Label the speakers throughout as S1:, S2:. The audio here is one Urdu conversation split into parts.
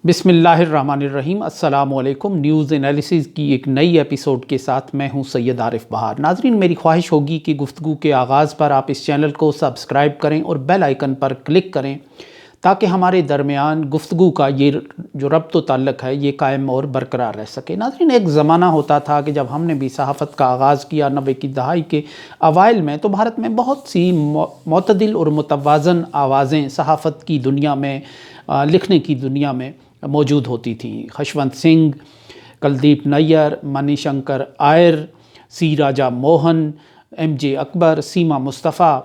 S1: بسم اللہ الرحمن الرحیم۔ السلام علیکم۔ نیوز انالیسز کی ایک نئی ایپیسوڈ کے ساتھ میں ہوں سید عارف بہار۔ ناظرین، میری خواہش ہوگی کہ گفتگو کے آغاز پر آپ اس چینل کو سبسکرائب کریں اور بیل آئیکن پر کلک کریں تاکہ ہمارے درمیان گفتگو کا یہ جو ربط و تعلق ہے یہ قائم اور برقرار رہ سکے۔ ناظرین، ایک زمانہ ہوتا تھا کہ جب ہم نے بھی صحافت کا آغاز کیا 90 کی دہائی کے اوائل میں، تو بھارت میں بہت سی معتدل اور متوازن آوازیں صحافت کی دنیا میں، لکھنے کی دنیا میں موجود ہوتی تھیں۔ خشونت سنگھ، کلدیپ نیر، منی شنکر آئر، سی راجا موہن، ایم جے اکبر، سیما مصطفیٰ،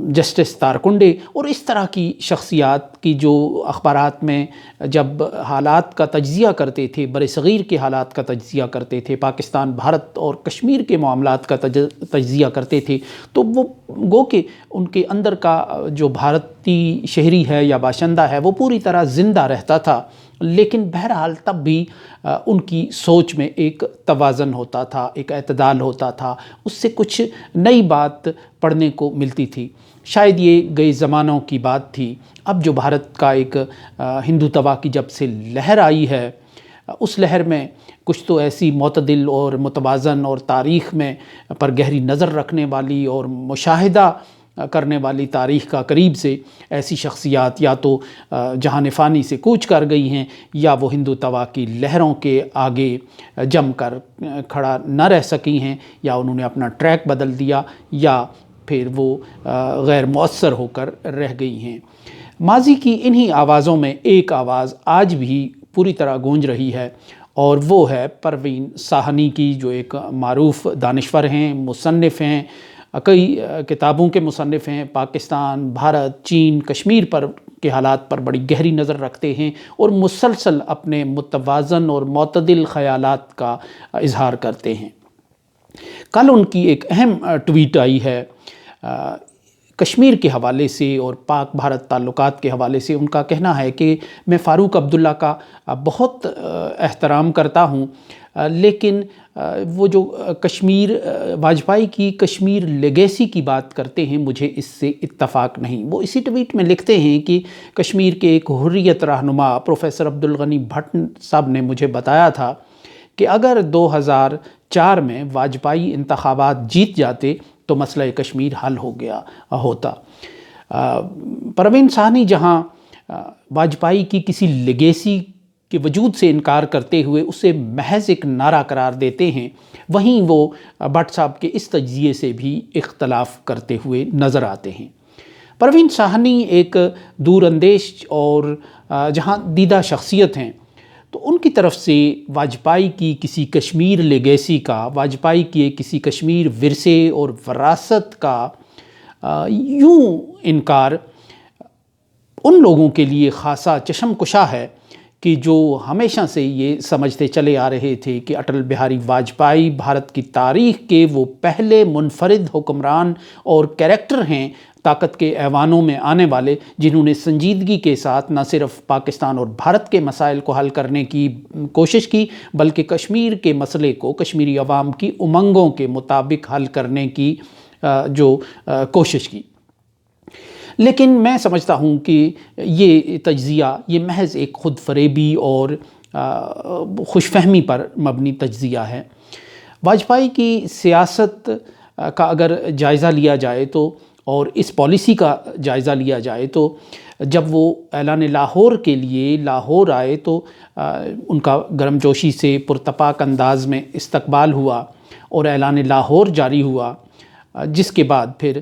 S1: جسٹس تارکنڈے اور اس طرح کی شخصیات کی جو اخبارات میں جب حالات کا تجزیہ کرتے تھے، برصغیر کے حالات کا تجزیہ کرتے تھے، پاکستان، بھارت اور کشمیر کے معاملات کا تجزیہ کرتے تھے، تو وہ گو کہ ان کے اندر کا جو بھارتی شہری ہے یا باشندہ ہے وہ پوری طرح زندہ رہتا تھا، لیکن بہرحال تب بھی ان کی سوچ میں ایک توازن ہوتا تھا، ایک اعتدال ہوتا تھا، اس سے کچھ نئی بات پڑھنے کو ملتی تھی۔ شاید یہ گئے زمانوں کی بات تھی۔ اب جو بھارت کا ایک ہندوتوا کی جب سے لہر آئی ہے، اس لہر میں کچھ تو ایسی معتدل اور متوازن اور تاریخ میں پر گہری نظر رکھنے والی اور مشاہدہ کرنے والی تاریخ کا قریب سے ایسی شخصیات یا تو جہان فانی سے کوچ کر گئی ہیں یا وہ ہندوتوا کی لہروں کے آگے جم کر کھڑا نہ رہ سکی ہیں، یا انہوں نے اپنا ٹریک بدل دیا، یا پھر وہ غیر مؤثر ہو کر رہ گئی ہیں۔ ماضی کی انہی آوازوں میں ایک آواز آج بھی پوری طرح گونج رہی ہے، اور وہ ہے پروین ساہنی کی، جو ایک معروف دانشور ہیں، مصنف ہیں، کئی کتابوں کے مصنف ہیں، پاکستان، بھارت، چین، کشمیر پر کے حالات پر بڑی گہری نظر رکھتے ہیں اور مسلسل اپنے متوازن اور معتدل خیالات کا اظہار کرتے ہیں۔ کل ان کی ایک اہم ٹویٹ آئی ہے کشمیر کے حوالے سے اور پاک بھارت تعلقات کے حوالے سے۔ ان کا کہنا ہے کہ میں فاروق عبداللہ کا بہت احترام کرتا ہوں، لیکن وہ جو کشمیر، واجپئی کی کشمیر لیگیسی کی بات کرتے ہیں، مجھے اس سے اتفاق نہیں۔ وہ اسی ٹویٹ میں لکھتے ہیں کہ کشمیر کے ایک حریت رہنما پروفیسر عبدالغنی بھٹ صاحب نے مجھے بتایا تھا کہ اگر 2004 میں واجپئی انتخابات جیت جاتے تو مسئلہ کشمیر حل ہو گیا ہوتا۔ پروین ساہنی جہاں واجپئی کی کسی لیگیسی کے وجود سے انکار کرتے ہوئے اسے محض ایک نعرہ قرار دیتے ہیں، وہیں وہ بھٹ صاحب کے اس تجزیے سے بھی اختلاف کرتے ہوئے نظر آتے ہیں۔ پروین ساہنی ایک دور اندیش اور جہاں دیدہ شخصیت ہیں، تو ان کی طرف سے واجپئی کی کسی کشمیر لیگیسی کا، واجپئی کی کسی کشمیر ورثے اور وراثت کا یوں انکار ان لوگوں کے لیے خاصا چشم کشا ہے کہ جو ہمیشہ سے یہ سمجھتے چلے آ رہے تھے کہ اٹل بہاری واجپئی بھارت کی تاریخ کے وہ پہلے منفرد حکمران اور کریکٹر ہیں طاقت کے ایوانوں میں آنے والے، جنہوں نے سنجیدگی کے ساتھ نہ صرف پاکستان اور بھارت کے مسائل کو حل کرنے کی کوشش کی، بلکہ کشمیر کے مسئلے کو کشمیری عوام کی امنگوں کے مطابق حل کرنے کی جو کوشش کی۔ لیکن میں سمجھتا ہوں کہ یہ تجزیہ یہ محض ایک خود فریبی اور خوش فہمی پر مبنی تجزیہ ہے۔ واجپئی کی سیاست کا اگر جائزہ لیا جائے تو، اور اس پالیسی کا جائزہ لیا جائے تو، جب وہ اعلان لاہور کے لیے لاہور آئے تو ان کا گرم جوشی سے پرتپاک انداز میں استقبال ہوا اور اعلان لاہور جاری ہوا، جس کے بعد پھر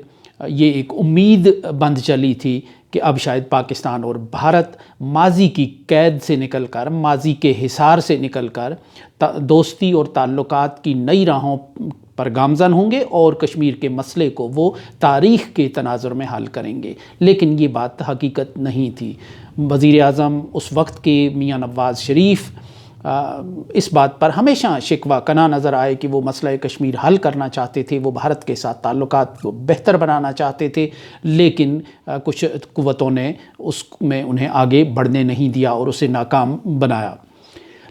S1: یہ ایک امید بند چلی تھی کہ اب شاید پاکستان اور بھارت ماضی کی قید سے نکل کر، ماضی کے حصار سے نکل کر دوستی اور تعلقات کی نئی راہوں پر گامزن ہوں گے اور کشمیر کے مسئلے کو وہ تاریخ کے تناظر میں حل کریں گے۔ لیکن یہ بات حقیقت نہیں تھی۔ وزیر اعظم اس وقت کے میاں نواز شریف اس بات پر ہمیشہ شکوہ کنا نظر آئے کہ وہ مسئلہ کشمیر حل کرنا چاہتے تھے، وہ بھارت کے ساتھ تعلقات کو بہتر بنانا چاہتے تھے، لیکن کچھ قوتوں نے اس میں انہیں آگے بڑھنے نہیں دیا اور اسے ناکام بنایا۔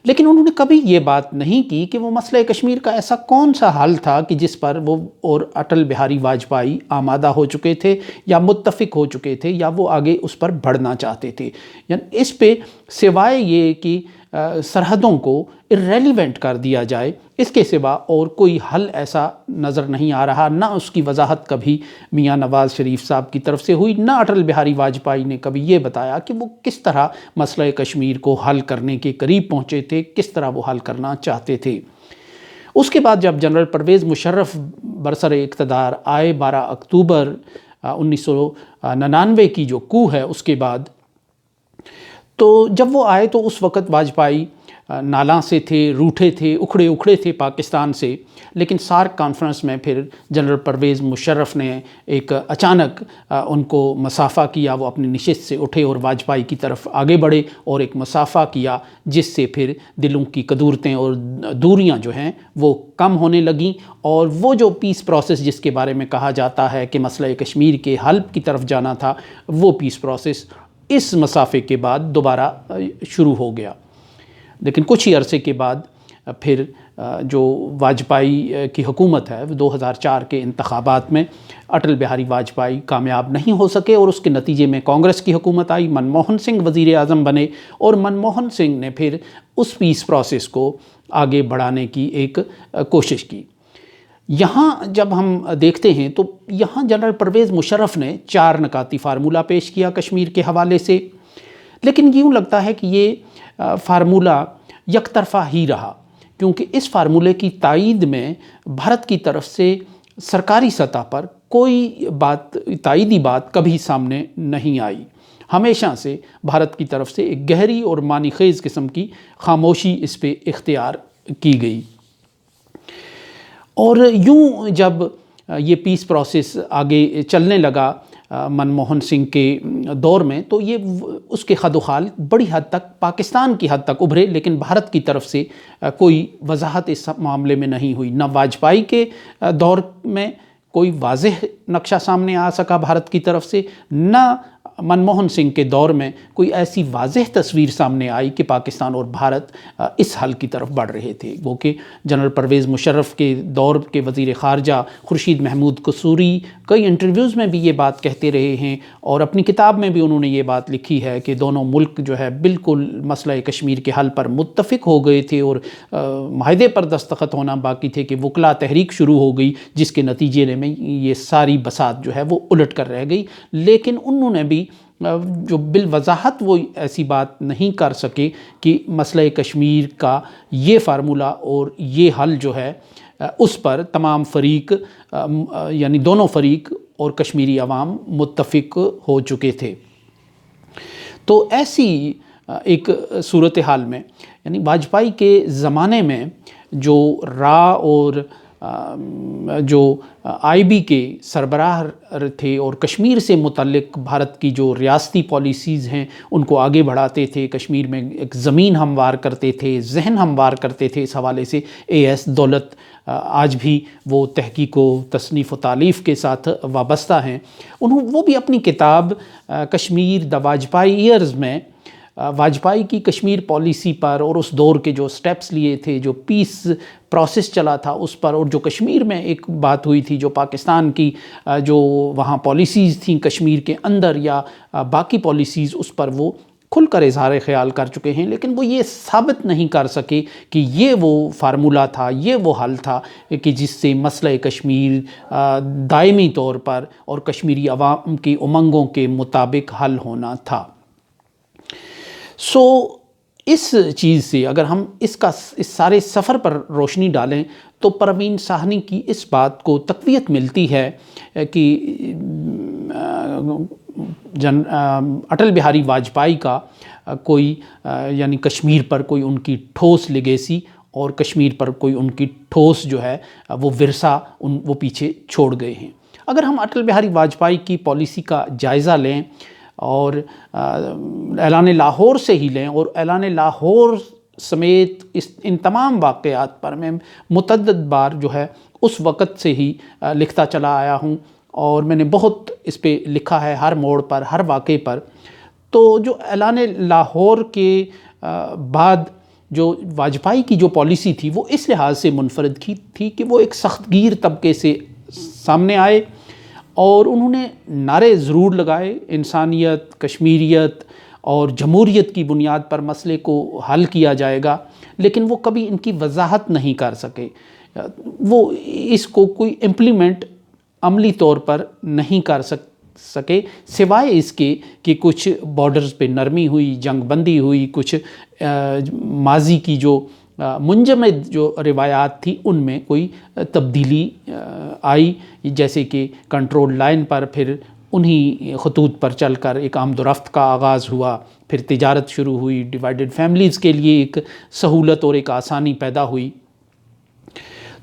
S1: لیکن انہوں نے کبھی یہ بات نہیں کی کہ وہ مسئلہ کشمیر کا ایسا کون سا حل تھا کہ جس پر وہ اور اٹل بہاری واجپئی آمادہ ہو چکے تھے یا متفق ہو چکے تھے یا وہ آگے اس پر بڑھنا چاہتے تھے. یعنی اس پہ سوائے یہ کہ سرحدوں کو irrelevant کر دیا جائے، اس کے سوا اور کوئی حل ایسا نظر نہیں آ رہا. نہ اس کی وضاحت کبھی میاں نواز شریف صاحب کی طرف سے ہوئی، نہ اٹل بہاری واجپئی نے کبھی یہ بتایا کہ وہ کس طرح مسئلہ کشمیر کو حل کرنے کے قریب پہنچے تھے، کس طرح وہ حل کرنا چاہتے تھے. اس کے بعد جب جنرل پرویز مشرف برسر اقتدار آئے 12 اکتوبر 1999 کی جو کو ہے اس کے بعد، تو جب وہ آئے تو اس وقت واجپئی نالاں سے تھے، روٹھے تھے، اکھڑے تھے پاکستان سے. لیکن سارک کانفرنس میں پھر جنرل پرویز مشرف نے ایک اچانک ان کو مصافحہ کیا. وہ اپنی نشست سے اٹھے اور واجپئی کی طرف آگے بڑھے اور ایک مصافحہ کیا، جس سے پھر دلوں کی کدورتیں اور دوریاں جو ہیں وہ کم ہونے لگیں. اور وہ جو پیس پروسیس جس کے بارے میں کہا جاتا ہے کہ مسئلہ کشمیر کے حل کی طرف جانا تھا، وہ پیس پروسیس اس مسافے کے بعد دوبارہ شروع ہو گیا. لیکن کچھ ہی عرصے کے بعد پھر جو واجپئی کی حکومت ہے 2004 کے انتخابات میں اٹل بہاری واجپئی کامیاب نہیں ہو سکے اور اس کے نتیجے میں کانگریس کی حکومت آئی. منموہن سنگھ وزیر اعظم بنے اور منموہن سنگھ نے پھر اس پیس پروسیس کو آگے بڑھانے کی ایک کوشش کی. یہاں جب ہم دیکھتے ہیں تو یہاں جنرل پرویز مشرف نے 4 نکاتی فارمولہ پیش کیا کشمیر کے حوالے سے. لیکن یوں لگتا ہے کہ یہ فارمولہ یک طرفہ ہی رہا، کیونکہ اس فارمولے کی تائید میں بھارت کی طرف سے سرکاری سطح پر کوئی تائیدی بات کبھی سامنے نہیں آئی. ہمیشہ سے بھارت کی طرف سے ایک گہری اور معنی خیز قسم کی خاموشی اس پہ اختیار کی گئی. اور یوں جب یہ پیس پروسیس آگے چلنے لگا منموہن سنگھ کے دور میں، تو یہ اس کے خد و خال بڑی حد تک پاکستان کی حد تک ابھرے، لیکن بھارت کی طرف سے کوئی وضاحت اس معاملے میں نہیں ہوئی. نہ واجپئی کے دور میں کوئی واضح نقشہ سامنے آ سکا بھارت کی طرف سے، نہ منموہن سنگھ کے دور میں کوئی ایسی واضح تصویر سامنے آئی کہ پاکستان اور بھارت اس حل کی طرف بڑھ رہے تھے. وہ کہ جنرل پرویز مشرف کے دور کے وزیر خارجہ خورشید محمود قصوری کئی انٹرویوز میں بھی یہ بات کہتے رہے ہیں، اور اپنی کتاب میں بھی انہوں نے یہ بات لکھی ہے کہ دونوں ملک جو ہے بالکل مسئلہ کشمیر کے حل پر متفق ہو گئے تھے اور معاہدے پر دستخط ہونا باقی تھے کہ وکلا تحریک شروع ہو گئی، جس کے نتیجے میں یہ ساری بساط جو ہے وہ الٹ کر رہ گئی. لیکن انہوں نے بھی جو بالوضاحت وہ ایسی بات نہیں کر سکے کہ مسئلہ کشمیر کا یہ فارمولہ اور یہ حل جو ہے اس پر تمام فریق یعنی دونوں فریق اور کشمیری عوام متفق ہو چکے تھے. تو ایسی ایک صورتحال میں یعنی واجپئی کے زمانے میں جو اور جو آئی بی کے سربراہ تھے اور کشمیر سے متعلق بھارت کی جو ریاستی پالیسیز ہیں ان کو آگے بڑھاتے تھے، کشمیر میں ایک زمین ہموار کرتے تھے، ذہن ہموار کرتے تھے، اس حوالے سے اے ایس دولت آج بھی وہ تحقیق و تصنیف و تالیف کے ساتھ وابستہ ہیں. وہ بھی اپنی کتاب کشمیر دا واجپئی ایئرز میں واجپئی کی کشمیر پالیسی پر اور اس دور کے جو سٹیپس لیے تھے، جو پیس پروسیس چلا تھا اس پر، اور جو کشمیر میں ایک بات ہوئی تھی، جو پاکستان کی جو وہاں پالیسیز تھیں کشمیر کے اندر یا باقی پالیسیز، اس پر وہ کھل کر اظہار خیال کر چکے ہیں. لیکن وہ یہ ثابت نہیں کر سکے کہ یہ وہ فارمولہ تھا، یہ وہ حل تھا کہ جس سے مسئلہ کشمیر دائمی طور پر اور کشمیری عوام کی امنگوں کے مطابق حل ہونا تھا. اس چیز سے اگر ہم اس سارے سفر پر روشنی ڈالیں تو پروین ساہنی کی اس بات کو تقویت ملتی ہے کہ اٹل بہاری واجپئی کا کوئی یعنی کشمیر پر کوئی ان کی ٹھوس لیگیسی اور کشمیر پر کوئی ان کی ٹھوس جو ہے وہ ورثہ وہ پیچھے چھوڑ گئے ہیں. اگر ہم اٹل بہاری واجپئی کی پالیسی کا جائزہ لیں اور اعلان لاہور سے ہی لیں، اور اعلان لاہور سمیت ان تمام واقعات پر میں متعدد بار جو ہے اس وقت سے ہی لکھتا چلا آیا ہوں اور میں نے بہت اس پہ لکھا ہے، ہر موڑ پر، ہر واقعے پر. تو جو اعلان لاہور کے بعد جو واجپائی کی جو پالیسی تھی وہ اس لحاظ سے منفرد تھی کہ وہ ایک سخت گیر طبقے سے سامنے آئے، اور انہوں نے نعرے ضرور لگائے، انسانیت، کشمیریت اور جمہوریت کی بنیاد پر مسئلے کو حل کیا جائے گا، لیکن وہ کبھی ان کی وضاحت نہیں کر سکے، وہ اس کو کوئی امپلیمنٹ عملی طور پر نہیں کر سکے، سوائے اس کے کہ کچھ بارڈرز پہ نرمی ہوئی، جنگ بندی ہوئی، کچھ ماضی کی جو منجمد جو روایات تھی ان میں کوئی تبدیلی آئی، جیسے کہ کنٹرول لائن پر پھر انہی خطوط پر چل کر ایک آمد و رفت کا آغاز ہوا، پھر تجارت شروع ہوئی، ڈیوائیڈڈ فیملیز کے لیے ایک سہولت اور ایک آسانی پیدا ہوئی۔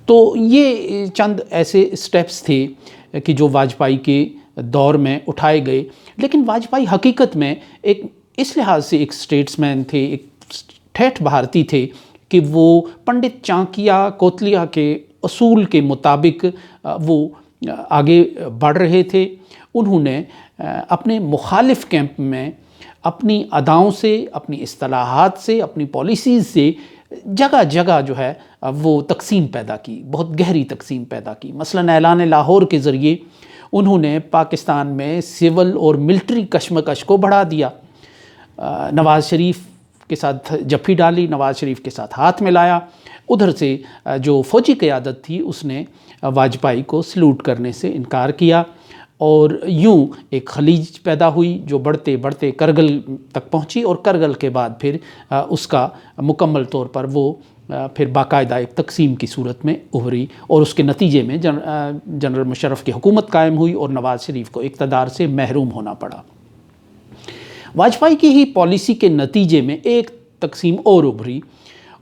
S1: تو یہ چند ایسے سٹیپس تھے کہ جو واجپائی کے دور میں اٹھائے گئے، لیکن واجپائی حقیقت میں ایک اس لحاظ سے ایک اسٹیٹس مین تھے، ایک ٹھیٹھ بھارتی تھے کہ وہ پنڈت چانکیا کوتلیا کے اصول کے مطابق وہ آگے بڑھ رہے تھے۔ انہوں نے اپنے مخالف کیمپ میں اپنی اداؤں سے، اپنی اصطلاحات سے، اپنی پالیسیز سے جگہ جگہ جو ہے وہ تقسیم پیدا کی، بہت گہری تقسیم پیدا کی۔ مثلاً اعلان لاہور کے ذریعے انہوں نے پاکستان میں سول اور ملٹری کشمکش کو بڑھا دیا، نواز شریف کے ساتھ جپھی ڈالی، نواز شریف کے ساتھ ہاتھ ملایا۔ ادھر سے جو فوجی قیادت تھی اس نے واجپائی کو سلوٹ کرنے سے انکار کیا، اور یوں ایک خلیج پیدا ہوئی جو بڑھتے بڑھتے کرگل تک پہنچی، اور کرگل کے بعد پھر اس کا مکمل طور پر وہ پھر باقاعدہ ایک تقسیم کی صورت میں ابھری، اور اس کے نتیجے میں جنرل مشرف کی حکومت قائم ہوئی اور نواز شریف کو اقتدار سے محروم ہونا پڑا۔ واجپائی کی ہی پالیسی کے نتیجے میں ایک تقسیم اور ابھری،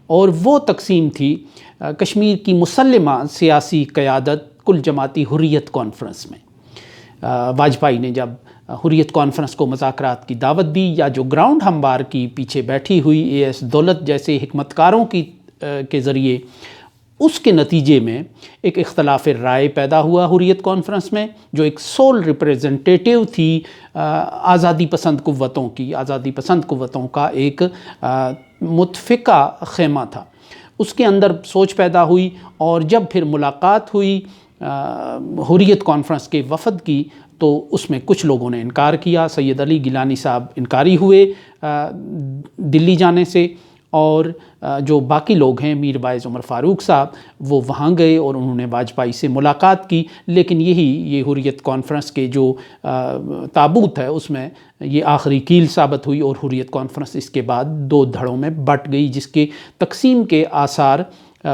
S1: اور وہ تقسیم تھی کشمیر کی مسلمہ سیاسی قیادت کل جماعتی حریت کانفرنس میں۔ واجپائی نے جب حریت کانفرنس کو مذاکرات کی دعوت دی، یا جو گراؤنڈ ہموار کی پیچھے بیٹھی ہوئی اے ایس دولت جیسے حکمت کاروں کے ذریعے، اس کے نتیجے میں ایک اختلاف رائے پیدا ہوا حریت کانفرنس میں، جو ایک سول ریپریزنٹیٹیو تھی آزادی پسند قوتوں کی، آزادی پسند قوتوں کا ایک متفقہ خیمہ تھا۔ اس کے اندر سوچ پیدا ہوئی، اور جب پھر ملاقات ہوئی حریت کانفرنس کے وفد کی، تو اس میں کچھ لوگوں نے انکار کیا۔ سید علی گیلانی صاحب انکاری ہوئے دلی جانے سے، اور جو باقی لوگ ہیں میر باعث عمر فاروق صاحب، وہ وہاں گئے اور انہوں نے واجپائی سے ملاقات کی، لیکن یہ حریت کانفرنس کے جو تابوت ہے اس میں یہ آخری کیل ثابت ہوئی، اور حریت کانفرنس اس کے بعد دو دھڑوں میں بٹ گئی، جس کے تقسیم کے آثار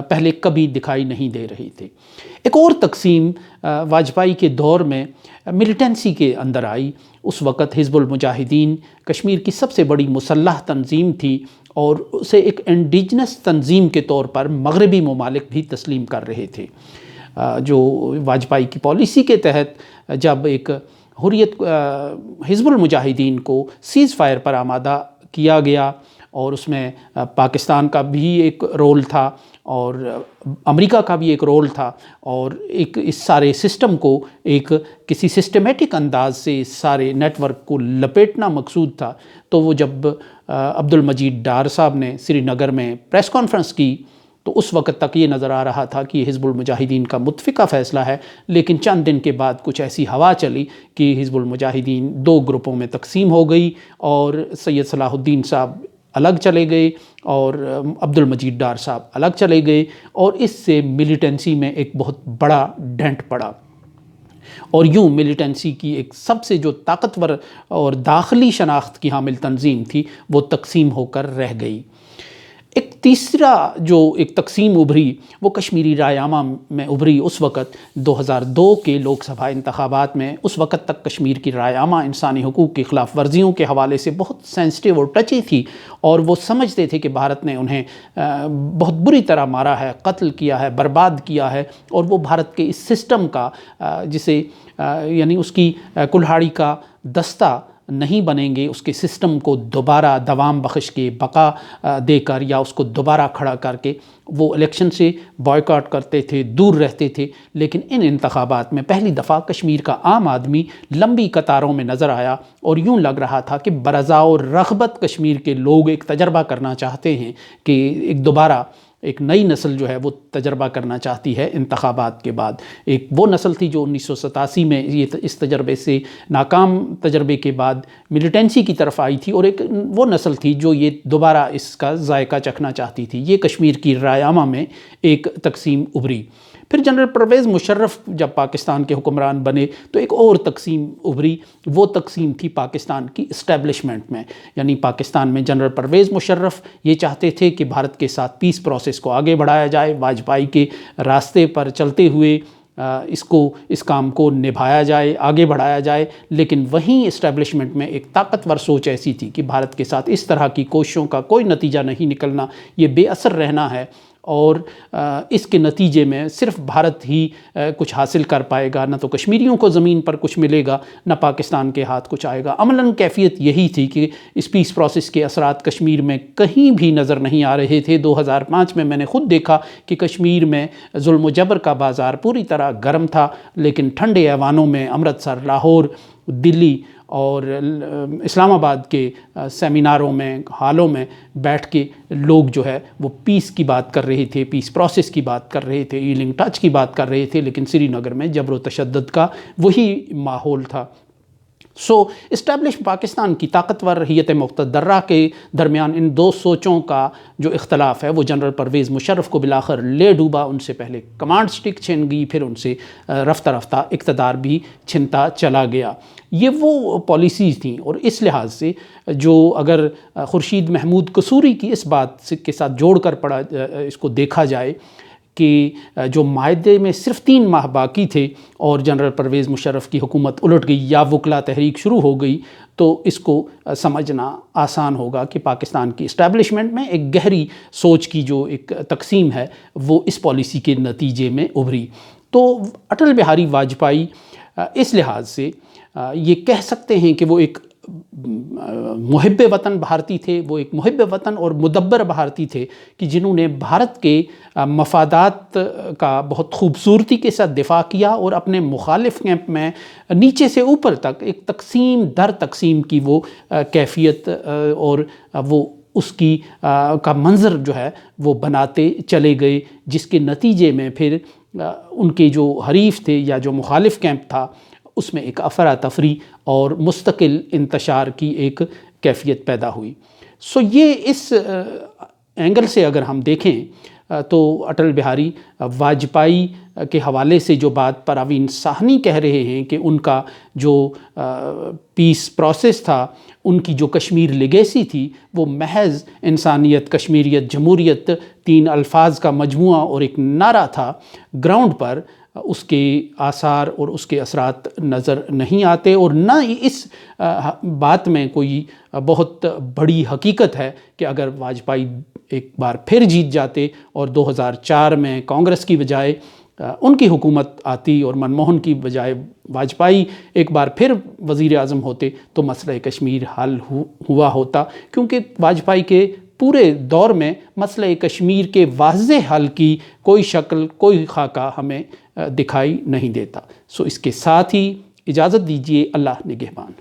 S1: پہلے کبھی دکھائی نہیں دے رہے تھے۔ ایک اور تقسیم واجپائی کے دور میں ملیٹنسی کے اندر آئی۔ اس وقت حزب المجاہدین کشمیر کی سب سے بڑی مسلح تنظیم تھی، اور اسے ایک انڈیجنس تنظیم کے طور پر مغربی ممالک بھی تسلیم کر رہے تھے۔ جو واجپائی کی پالیسی کے تحت جب ایک حزب المجاہدین کو سیز فائر پر آمادہ کیا گیا، اور اس میں پاکستان کا بھی ایک رول تھا اور امریکہ کا بھی ایک رول تھا، اور ایک اس سارے سسٹم کو ایک کسی سسٹمیٹک انداز سے اس سارے نیٹ ورک کو لپیٹنا مقصود تھا، تو وہ جب عبد المجید ڈار صاحب نے سری نگر میں پریس کانفرنس کی، تو اس وقت تک یہ نظر آ رہا تھا کہ یہ حزب المجاہدین کا متفقہ فیصلہ ہے، لیکن چند دن کے بعد کچھ ایسی ہوا چلی کہ حزب المجاہدین دو گروپوں میں تقسیم ہو گئی، اور سید صلاح الدین صاحب الگ چلے گئے اور عبد المجید ڈار صاحب الگ چلے گئے، اور اس سے ملیٹنسی میں ایک بہت بڑا ڈنٹ پڑا، اور یوں ملیٹنسی کی ایک سب سے جو طاقتور اور داخلی شناخت کی حامل تنظیم تھی وہ تقسیم ہو کر رہ گئی۔ ایک تیسرا جو ایک تقسیم ابھری وہ کشمیری رائے عامہ میں ابھری۔ اس وقت 2002 کے لوک سبھا انتخابات میں، اس وقت تک کشمیر کی رائے عامہ انسانی حقوق کی خلاف ورزیوں کے حوالے سے بہت سینسٹیو اور ٹچی تھی، اور وہ سمجھتے تھے کہ بھارت نے انہیں بہت بری طرح مارا ہے، قتل کیا ہے، برباد کیا ہے، اور وہ بھارت کے اس سسٹم کا جسے یعنی اس کی کلہاڑی کا دستہ نہیں بنیں گے، اس کے سسٹم کو دوبارہ دوام بخش کے بقا دے کر یا اس کو دوبارہ کھڑا کر کے وہ الیکشن سے بائیکاٹ کرتے تھے، دور رہتے تھے۔ لیکن ان انتخابات میں پہلی دفعہ کشمیر کا عام آدمی لمبی قطاروں میں نظر آیا اور یوں لگ رہا تھا کہ برضا و رغبت کشمیر کے لوگ ایک تجربہ کرنا چاہتے ہیں کہ ایک دوبارہ ایک نئی نسل جو ہے وہ تجربہ کرنا چاہتی ہے انتخابات کے بعد۔ ایک وہ نسل تھی جو 1987 میں اس تجربے سے ناکام تجربے کے بعد ملیٹنسی کی طرف آئی تھی، اور ایک وہ نسل تھی جو یہ دوبارہ اس کا ذائقہ چکھنا چاہتی تھی۔ یہ کشمیر کی رائے عامہ میں ایک تقسیم ابھری۔ پھر جنرل پرویز مشرف جب پاکستان کے حکمران بنے تو ایک اور تقسیم ابھری، وہ تقسیم تھی پاکستان کی اسٹیبلشمنٹ میں۔ یعنی پاکستان میں جنرل پرویز مشرف یہ چاہتے تھے کہ بھارت کے ساتھ پیس پروسیس کو آگے بڑھایا جائے، واجپائی کے راستے پر چلتے ہوئے اس کام کو نبھایا جائے، آگے بڑھایا جائے۔ لیکن وہیں اسٹیبلشمنٹ میں ایک طاقتور سوچ ایسی تھی کہ بھارت کے ساتھ اس طرح کی کوششوں کا کوئی نتیجہ نہیں نکلنا، یہ بے اثر رہنا ہے، اور اس کے نتیجے میں صرف بھارت ہی کچھ حاصل کر پائے گا، نہ تو کشمیریوں کو زمین پر کچھ ملے گا، نہ پاکستان کے ہاتھ کچھ آئے گا۔ عملاً کیفیت یہی تھی کہ اس پیس پروسیس کے اثرات کشمیر میں کہیں بھی نظر نہیں آ رہے تھے۔ 2005 میں نے خود دیکھا کہ کشمیر میں ظلم و جبر کا بازار پوری طرح گرم تھا، لیکن ٹھنڈے ایوانوں میں امرتسر، لاہور، دلی اور اسلام آباد کے سیمیناروں میں، ہالوں میں بیٹھ کے لوگ جو ہے وہ پیس کی بات کر رہے تھے، پیس پروسیس کی بات کر رہے تھے، ہیلنگ ٹچ کی بات کر رہے تھے، لیکن سری نگر میں جبر و تشدد کا وہی ماحول تھا۔ اسٹیبلش پاکستان کی طاقتور حیت مقتدرہ کے درمیان ان دو سوچوں کا جو اختلاف ہے وہ جنرل پرویز مشرف کو بالآخر لے ڈوبا۔ ان سے پہلے کمانڈ سٹک چھن گئی، پھر ان سے رفتہ رفتہ اقتدار بھی چھنتا چلا گیا۔ یہ وہ پالیسیز تھیں، اور اس لحاظ سے جو اگر خورشید محمود قصوری کی اس بات کے ساتھ جوڑ کر اس کو دیکھا جائے کہ جو معاہدے میں صرف 3 ماہ باقی تھے اور جنرل پرویز مشرف کی حکومت الٹ گئی یا وکلا تحریک شروع ہو گئی، تو اس کو سمجھنا آسان ہوگا کہ پاکستان کی اسٹیبلشمنٹ میں ایک گہری سوچ کی جو ایک تقسیم ہے وہ اس پالیسی کے نتیجے میں ابھری۔ تو اٹل بہاری واجپائی اس لحاظ سے یہ کہہ سکتے ہیں کہ وہ ایک محب وطن بھارتی تھے، وہ ایک محب وطن اور مدبر بھارتی تھے کہ جنہوں نے بھارت کے مفادات کا بہت خوبصورتی کے ساتھ دفاع کیا، اور اپنے مخالف کیمپ میں نیچے سے اوپر تک ایک تقسیم در تقسیم کی وہ کیفیت اور وہ اس کی کا منظر جو ہے وہ بناتے چلے گئے، جس کے نتیجے میں پھر ان کے جو حریف تھے یا جو مخالف کیمپ تھا اس میں ایک افراتفری اور مستقل انتشار کی ایک کیفیت پیدا ہوئی۔ یہ اس اینگل سے اگر ہم دیکھیں تو اٹل بہاری واجپائی کے حوالے سے جو بات پراوین ساہنی کہہ رہے ہیں کہ ان کا جو پیس پروسیس تھا، ان کی جو کشمیر لیگیسی تھی، وہ محض انسانیت، کشمیریت، جمہوریت 3 الفاظ کا مجموعہ اور ایک نعرہ تھا۔ گراؤنڈ پر اس کے آثار اور اس کے اثرات نظر نہیں آتے، اور نہ اس بات میں کوئی بہت بڑی حقیقت ہے کہ اگر واجپائی ایک بار پھر جیت جاتے اور 2004 میں کانگریس کی بجائے ان کی حکومت آتی اور منموہن کی بجائے واجپائی ایک بار پھر وزیر اعظم ہوتے، تو مسئلہ کشمیر حل ہوا ہوتا، کیونکہ واجپائی کے پورے دور میں مسئلہ کشمیر کے واضح حل کی کوئی شکل، کوئی خاکہ ہمیں دکھائی نہیں دیتا۔ اس کے ساتھ ہی اجازت دیجیے، اللہ نگہبان۔